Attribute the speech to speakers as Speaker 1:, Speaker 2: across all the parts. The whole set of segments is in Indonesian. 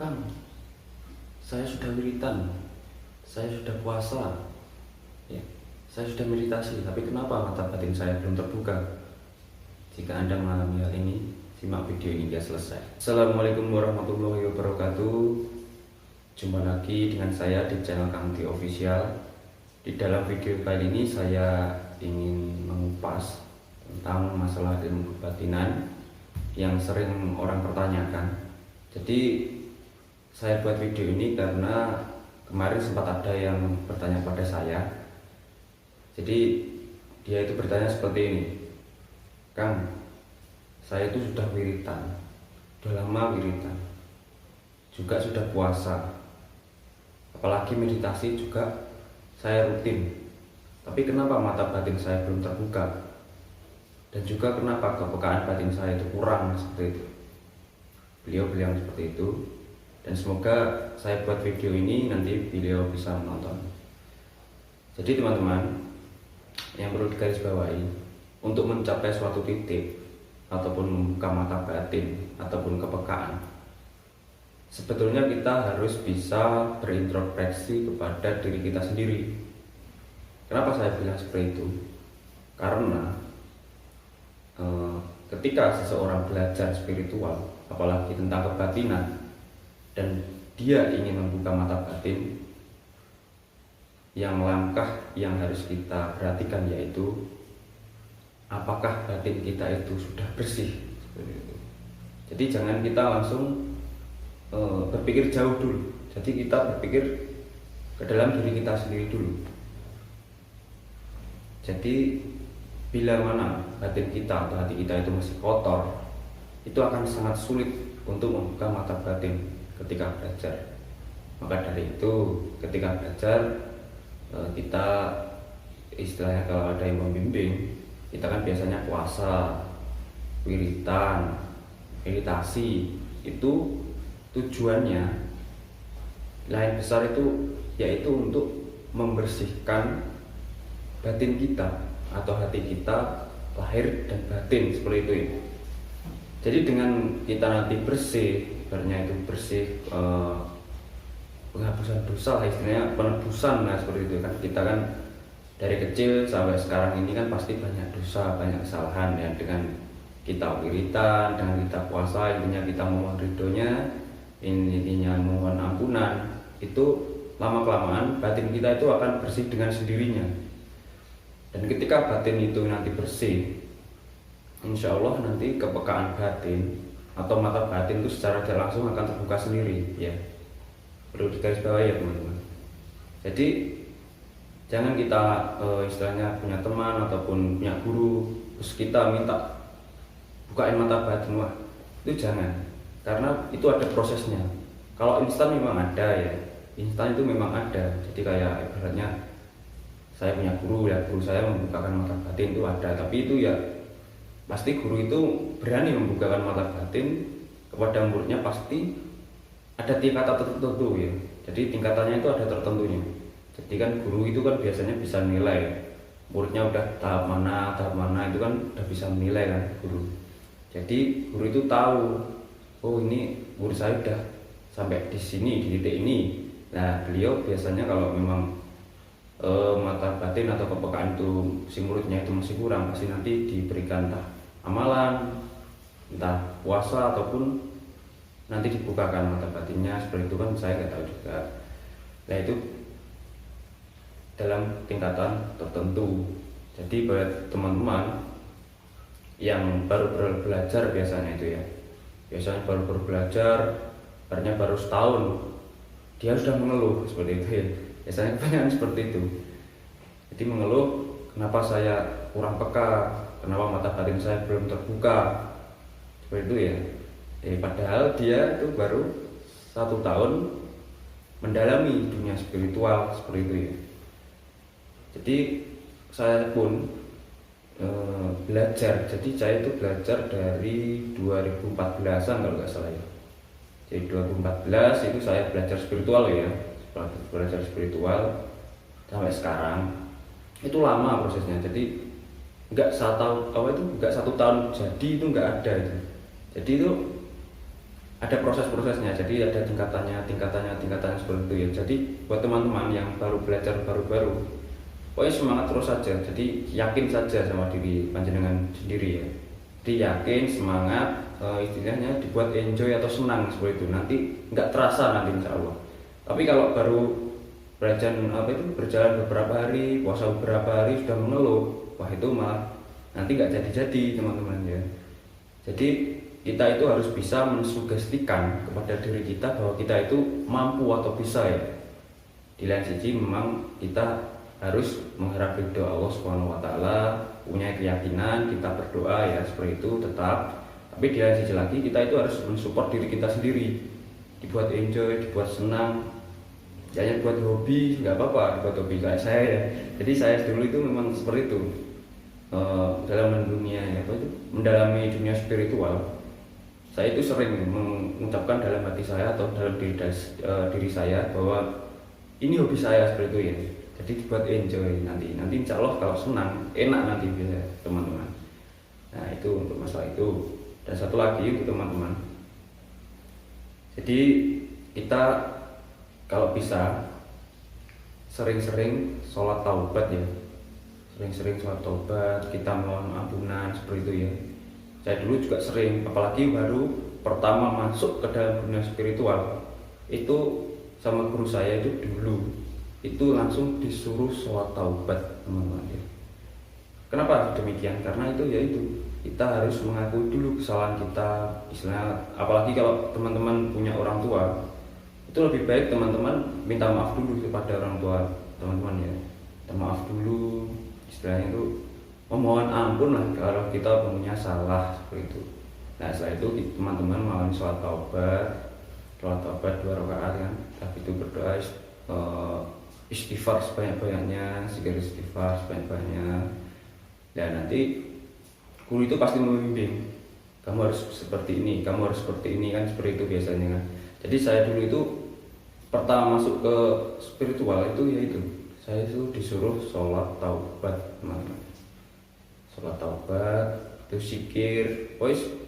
Speaker 1: Kang, saya sudah wiritan, saya sudah puasa, ya, saya sudah meditasi, tapi kenapa mata batin saya belum terbuka? Jika Anda mengalami hal ini, simak video ini hingga selesai. Assalamualaikum warahmatullahi wabarakatuh. Jumpa lagi dengan saya di channel Kang Di Official. Di dalam video kali ini saya ingin mengupas tentang masalah ilmu kebatinan yang sering orang pertanyakan. Jadi saya buat video ini karena kemarin sempat ada yang bertanya pada saya. Jadi dia itu bertanya seperti ini, Kang, saya itu sudah wiritan, sudah lama wiritan, juga sudah puasa, apalagi meditasi juga saya rutin, tapi kenapa mata batin saya belum terbuka? Dan juga kenapa kepekaan batin saya itu kurang, seperti itu. Beliau bilang seperti itu. Dan semoga saya buat video ini nanti beliau bisa menonton. Jadi teman-teman, yang perlu digarisbawahi, untuk mencapai suatu titik ataupun membuka mata batin ataupun kepekaan, sebetulnya kita harus bisa berintrospeksi kepada diri kita sendiri. Kenapa saya bilang seperti itu? Karena ketika seseorang belajar spiritual, apalagi tentang kebatinan, dan dia ingin membuka mata batin, yang langkah yang harus kita perhatikan yaitu apakah batin kita itu sudah bersih, seperti itu. Jadi jangan kita langsung berpikir jauh dulu. Jadi kita berpikir ke dalam diri kita sendiri dulu. Jadi bila mana batin kita atau hati kita itu masih kotor, itu akan sangat sulit untuk membuka mata batin ketika belajar. Maka dari itu ketika belajar, kita istilahnya kalau ada yang membimbing, kita kan biasanya puasa, wiritan, meditasi. Itu tujuannya lain besar itu yaitu untuk membersihkan batin kita atau hati kita, lahir dan batin, seperti itu ya. Jadi dengan kita nanti bersih, ibaratnya itu bersih, penghapusan dosa, istilahnya penebusan, nah seperti itu kan. Kita kan dari kecil sampai sekarang ini kan pasti banyak dosa, banyak kesalahan ya. Dengan kita wiritan, dengan kita puasa, intinya kita mohon ridhonya, intinya mohon ampunan, itu lama-kelamaan batin kita itu akan bersih dengan sendirinya. Dan ketika batin itu nanti bersih, insya Allah nanti kepekaan batin atau mata batin itu secara tidak langsung akan terbuka sendiri ya. Perlu digarisbawahi ya teman-teman. Jadi jangan kita istilahnya punya teman ataupun punya guru terus kita minta bukain mata batin, wah itu jangan, karena itu ada prosesnya. Kalau instan memang ada ya, instan itu memang ada. Jadi kayak ibaratnya saya punya guru ya, guru saya membukakan mata batin itu ada, tapi itu ya pasti guru itu berani membukakan mata batin kepada muridnya, pasti ada tingkatan tertentu ya. Jadi tingkatannya itu ada tertentunya. Jadi kan guru itu kan biasanya bisa nilai muridnya udah tahap mana itu kan udah bisa menilai kan guru. Jadi guru itu tahu, oh ini murid saya udah sampai di sini, di titik ini. Nah beliau biasanya kalau memang mata batin atau kepekaan itu si muridnya itu masih kurang, pasti nanti diberikan entah amalan, entah puasa, ataupun nanti dibukakan mata batinnya, seperti itu kan saya nggak tahu juga. Nah itu dalam tingkatan tertentu. Jadi buat teman-teman yang baru belajar biasanya itu ya, biasanya baru belajar, artinya baru setahun, dia sudah mengeluh seperti itu ya. Biasanya kebanyakan seperti itu. Jadi mengeluh, kenapa saya kurang peka, kenapa mata batin saya belum terbuka, seperti itu ya. Padahal dia itu baru 1 tahun mendalami dunia spiritual, seperti itu ya. Jadi saya pun belajar. Jadi saya itu belajar dari 2014an kalau nggak salah ya. Jadi 2014 itu saya belajar spiritual ya, belajar spiritual sampai sekarang. Itu lama prosesnya. Jadi nggak 1 tahun jadi itu nggak ada itu. Jadi itu ada proses-prosesnya, jadi ada tingkatannya seperti itu ya. Jadi buat teman-teman yang baru belajar baru-baru, pokoknya semangat terus saja. Jadi yakin saja sama diri panjenengan sendiri ya. Jadi yakin, semangat, istilahnya dibuat enjoy atau senang seperti itu. Nanti nggak terasa nanti insya Allah. Tapi kalau baru berjalan beberapa hari, puasa beberapa hari sudah mengeluh, wah itu malah nanti nggak jadi-jadi teman-teman ya. Jadi kita itu harus bisa mensugestikan kepada diri kita bahwa kita itu mampu atau bisa ya. Di lain sisi memang kita harus mengharap ridho Allah Subhanahu wa taala, punya keyakinan, kita berdoa ya seperti itu tetap. Tapi di lain sisi lagi kita itu harus mensupport diri kita sendiri. Dibuat enjoy, dibuat senang. Jangan buat hobi, nggak apa-apa buat hobi kayak saya ya. Jadi saya dulu itu memang seperti itu. Dalam dunia mendalami dunia spiritual, saya itu sering mengucapkan dalam hati saya atau dalam diri saya bahwa ini hobi saya seperti itu ya. Jadi dibuat enjoy nanti insya Allah kalau senang enak nanti bisa teman-teman. Nah itu untuk masalah itu. Dan satu lagi untuk teman-teman, jadi kita kalau bisa sering-sering sholat taubat ya, sering-sering sholat taubat, kita mohon ampunan seperti itu ya. Saya dulu juga sering, apalagi baru pertama masuk ke dalam dunia spiritual, itu sama guru saya itu dulu itu langsung disuruh sholat taubat teman-teman ya. Kenapa demikian? Karena itu yaitu kita harus mengakui dulu kesalahan kita, istilahnya apalagi kalau teman-teman punya orang tua, itu lebih baik teman-teman minta maaf dulu kepada orang tua teman-teman ya. Minta maaf dulu, istilahnya itu memohon ampun lah kalau kita punya salah seperti itu. Nah setelah itu teman-teman mau sholat taubat 2 rakaat kan, tapi itu berdoa istighfar sebanyak-banyaknya, zikir istighfar sebanyak-banyaknya. Dan nanti guru itu pasti membimbing, kamu harus seperti ini, kamu harus seperti ini kan, seperti itu biasanya kan. Jadi saya dulu itu pertama masuk ke spiritual itu yaitu saya itu disuruh sholat taubat teman-teman. Sholat taubat itu zikir,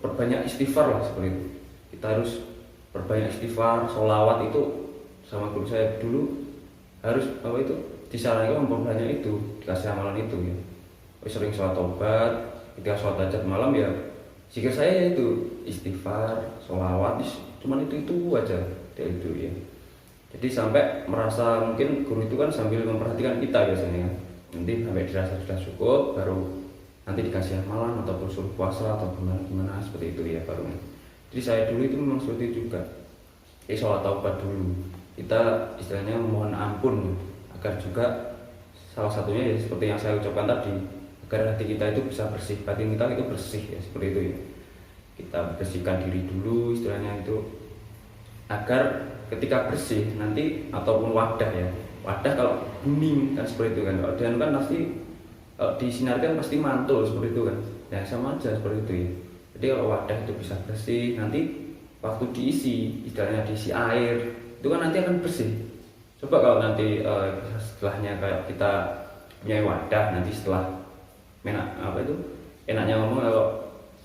Speaker 1: perbanyak istighfar lah seperti itu. Kita harus perbanyak istighfar, sholawat itu sama guru saya dulu harus disarankan memperbanyak itu, dikasih amalan itu ya. Sering sholat taubat, ketika sholat hajat malam ya zikir saya itu istighfar, sholawat, cuman itu aja dari itu ya. Jadi sampai merasa mungkin guru itu kan sambil memperhatikan kita biasanya. Nanti sampai dirasa sudah cukup, baru nanti dikasih amalan ataupun suruh puasa atau gimana seperti itu ya baru. Jadi saya dulu itu memang seperti itu juga. Jadi sholat taubat dulu. Kita istilahnya mohon ampun agar juga salah satunya ya seperti yang saya ucapkan tadi, agar hati kita itu bisa bersih, batin kita itu bersih ya seperti itu ya. Kita bersihkan diri dulu istilahnya itu agar ketika bersih nanti ataupun wadah kalau kuning kan seperti itu kan, dan kan pasti disinarkan pasti mantul seperti itu kan, ya sama aja seperti itu ya. Jadi kalau wadah itu bisa bersih, nanti waktu diisi istilahnya diisi air itu kan nanti akan bersih. Coba kalau nanti setelahnya kayak kita punya wadah, nanti setelah enaknya ngomong kalau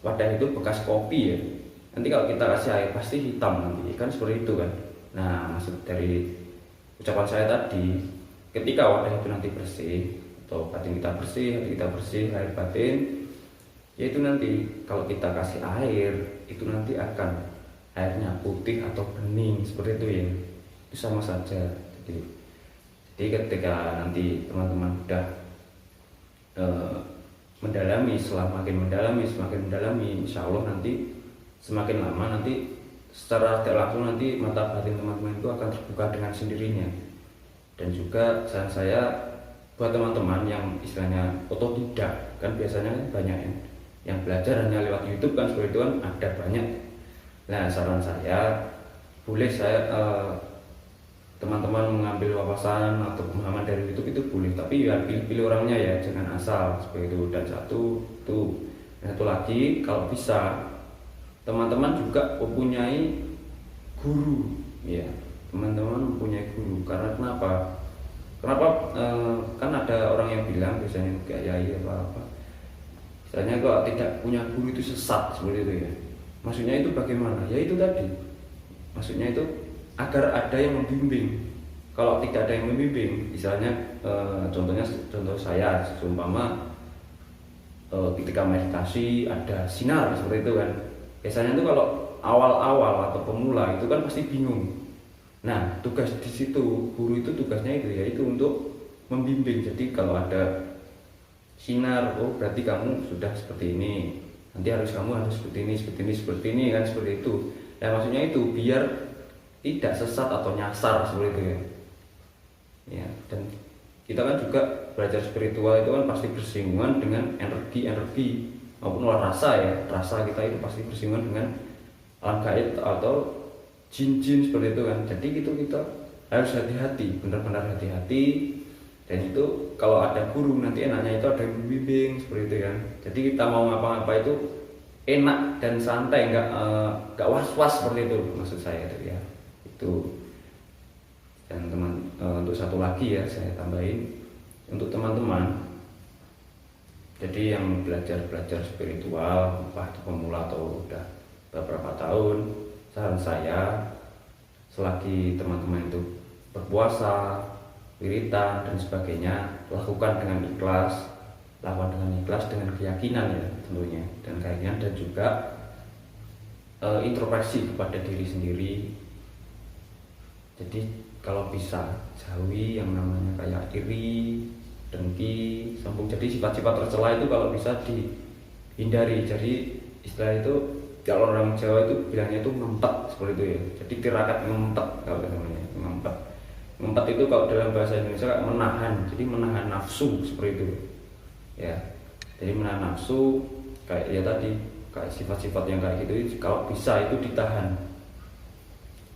Speaker 1: wadah itu bekas kopi ya, nanti kalau kita kasih air pasti hitam nanti kan seperti itu kan. Nah maksud dari ucapan saya tadi, ketika wadah itu nanti bersih atau batin kita bersih, hati kita bersih, air batin, yaitu nanti kalau kita kasih air itu nanti akan airnya putih atau bening seperti itu ya, itu sama saja. Jadi ketika nanti teman-teman sudah mendalami, semakin mendalami, insya Allah nanti semakin lama nanti secara tidak langsung nanti mata batin teman-teman itu akan terbuka dengan sendirinya. Dan juga saran saya buat teman-teman yang istilahnya otodidak, kan biasanya banyak yang belajar hanya lewat YouTube kan seperti itu kan ada banyak. Nah saran saya boleh teman-teman mengambil wawasan atau pemahaman dari YouTube itu boleh, tapi ya pilih orangnya ya, jangan asal seperti itu. Dan satu lagi kalau bisa teman-teman juga mempunyai guru ya, teman-teman mempunyai guru. Karena kenapa kan ada orang yang bilang biasanya kayak ya apa misalnya kalau tidak punya guru itu sesat seperti itu ya. Maksudnya itu bagaimana? Ya itu tadi, maksudnya itu agar ada yang membimbing. Kalau tidak ada yang membimbing, misalnya contoh saya seumpama ketika meditasi ada sinar seperti itu kan, biasanya itu kalau awal-awal atau pemula itu kan pasti bingung. Nah, tugas di situ guru itu tugasnya itu yaitu untuk membimbing. Jadi kalau ada sinar, oh berarti kamu sudah seperti ini, nanti kamu harus seperti ini kan, seperti itu. Nah, maksudnya itu biar tidak sesat atau nyasar seperti itu ya. Ya, dan kita kan juga belajar spiritual itu kan pasti bersinggungan dengan energi maupun rasa ya. Rasa kita itu pasti bersinggungan dengan alam gaib atau jin-jin seperti itu kan. Jadi itu kita harus hati-hati, benar-benar hati-hati. Dan itu kalau ada guru nanti enaknya itu ada yang membimbing seperti itu kan. Jadi kita mau ngapa-ngapa itu enak dan santai, nggak was-was seperti itu maksud saya itu ya. Itu. Dan untuk satu lagi ya saya tambahin untuk teman-teman, jadi yang belajar spiritual entah itu pemula atau udah beberapa tahun, saran saya selagi teman-teman itu berpuasa, wiritan dan sebagainya, lakukan dengan ikhlas, dengan keyakinan ya tentunya, dan keyakinan dan juga introspeksi kepada diri sendiri. Jadi kalau bisa jauhi yang namanya kayak iri, dengki, sombong. Jadi sifat-sifat tercela itu kalau bisa dihindari. Jadi istilah itu kalau orang Jawa itu bilangnya itu ngempet seperti itu ya. Jadi tirakat ngempet kalau namanya ngempet. Ngempet itu kalau dalam bahasa Indonesia menahan. Jadi menahan nafsu seperti itu. Ya. Jadi menahan nafsu kayak ya tadi kayak sifat-sifat yang kayak gitu kalau bisa itu ditahan.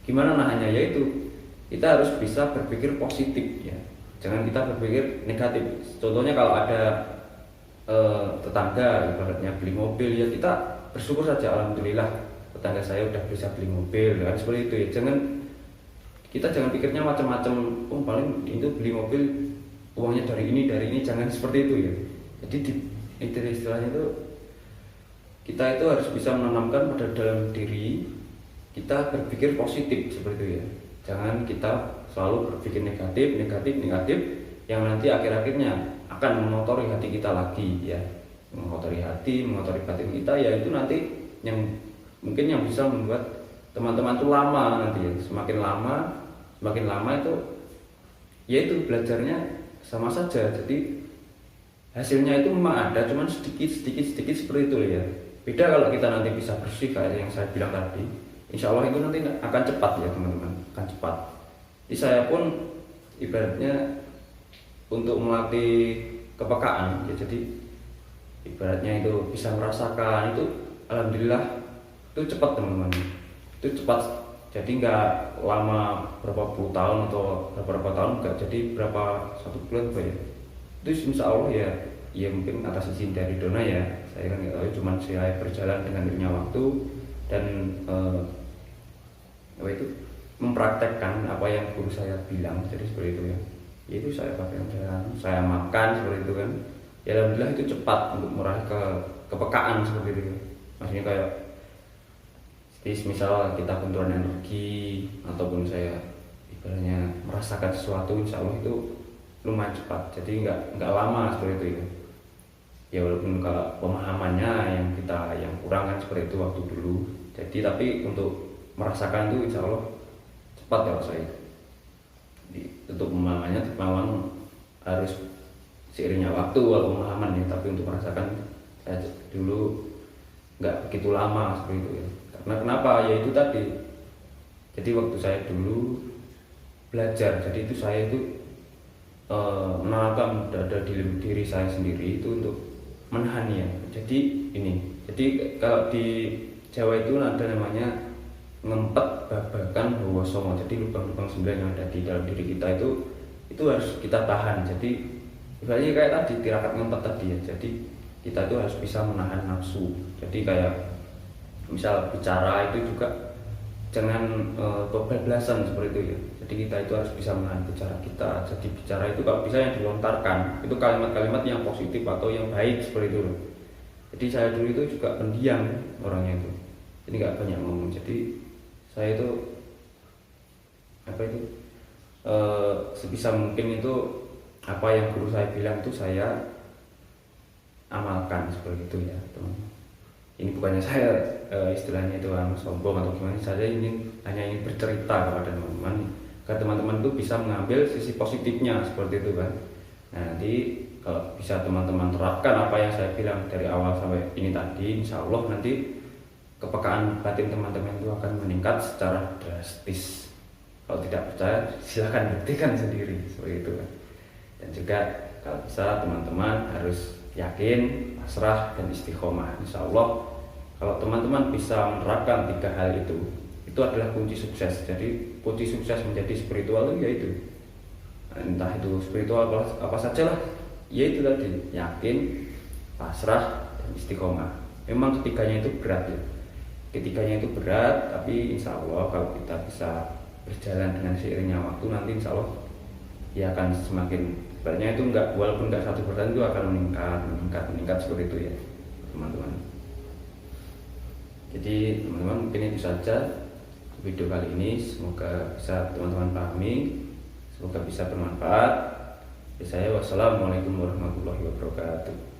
Speaker 1: Gimana nahannya? Yaitu kita harus bisa berpikir positif ya, jangan kita berpikir negatif. Contohnya kalau ada tetangga ibaratnya beli mobil ya, kita bersyukur saja, alhamdulillah tetangga saya udah bisa beli mobil kan, seperti itu ya. Kita jangan pikirnya macam-macam, oh paling itu beli mobil uangnya dari ini, jangan seperti itu ya. Jadi itu istilahnya itu kita itu harus bisa menanamkan pada dalam diri kita berpikir positif seperti itu ya. Jangan kita selalu berpikir negatif yang nanti akhir-akhirnya akan mengotori hati kita lagi ya. Mengotori hati, mengotori batin kita ya, itu nanti yang mungkin yang bisa membuat teman-teman itu lama nanti ya. Semakin lama itu ya itu belajarnya sama saja. Jadi hasilnya itu memang ada, cuman sedikit seperti itu ya. Beda kalau kita nanti bisa bersih kayak yang saya bilang tadi, insya Allah itu nanti akan cepat ya teman-teman, akan cepat. Jadi saya pun ibaratnya untuk melatih kepekaan ya, jadi ibaratnya itu bisa merasakan itu, alhamdulillah itu cepat teman-teman, itu cepat. Jadi nggak lama berapa puluh tahun atau berapa tahun, nggak jadi berapa satu bulan apa ya. Itu insya Allah ya mungkin atas izin dari Dona ya, saya kan nggak tahu, cuman saya berjalan dengan irinnya waktu dan itu mempraktekkan apa yang guru saya bilang. Jadi seperti itu ya, itu saya pakai saya makan seperti itu kan ya, alhamdulillah itu cepat untuk meraih kepekaan seperti itu. Maksudnya kayak misal kita benturan energi ataupun saya ibaratnya merasakan sesuatu, insya Allah itu lumayan cepat. Jadi nggak lama seperti itu ya. Ya walaupun kalau pemahamannya yang kurang kan seperti itu waktu dulu. Jadi tapi untuk merasakan itu insya Allah cepat kalau saya. Untuk pemahamannya memang harus seiringnya waktu walau pemahaman ya, tapi untuk merasakan saya dulu nggak begitu lama seperti itu ya. Karena kenapa? Ya itu tadi. Jadi waktu saya dulu belajar, jadi itu saya itu menanamkan diri saya sendiri itu untuk menahan ya. Jadi kalau di Jawa itu ada namanya ngempet babakan bawa songo. Jadi lubang-lubang 9 yang ada di dalam diri kita itu harus kita tahan. Jadi ibaratnya kayak tadi tirakat ngempet tadi ya. Jadi kita itu harus bisa menahan nafsu. Jadi kayak misal bicara itu juga jangan kebablasan seperti itu ya. Jadi kita itu harus bisa menahan bicara kita. Jadi bicara itu kalau bisa yang dilontarkan itu kalimat-kalimat yang positif atau yang baik seperti itu. Jadi saya dulu itu juga pendiam orangnya itu, jadi nggak banyak ngomong. Jadi saya itu sebisa mungkin itu apa yang guru saya bilang itu saya amalkan seperti itu ya teman-teman. Ini bukannya saya istilahnya itu sombong atau gimana, saya hanya ingin bercerita kepada teman-teman agar teman-teman itu bisa mengambil sisi positifnya seperti itu kan. Nah, nanti kalau bisa teman-teman terapkan apa yang saya bilang dari awal sampai ini tadi, insya Allah nanti kepekaan batin teman-teman itu akan meningkat secara drastis. Kalau tidak percaya silahkan buktikan sendiri seperti itu kan. Dan juga kalau bisa teman-teman harus yakin, pasrah, dan istiqomah. Insya Allah kalau teman-teman bisa menerapkan 3 hal itu adalah kunci sukses. Jadi kunci sukses menjadi spiritual itu yaitu entah itu spiritual apa saja lah, yaitu tadi yakin, pasrah, dan istiqomah. Memang ketiganya itu berat ya, ketiganya itu berat, tapi insya Allah kalau kita bisa berjalan dengan seiringnya waktu, nanti insya Allah ya akan semakin sebenarnya itu walaupun enggak 1% itu akan meningkat seperti itu ya teman-teman. Jadi teman-teman mungkin itu saja video kali ini, semoga bisa teman-teman pahami, semoga bisa bermanfaat. Saya wassalamualaikum warahmatullahi wabarakatuh.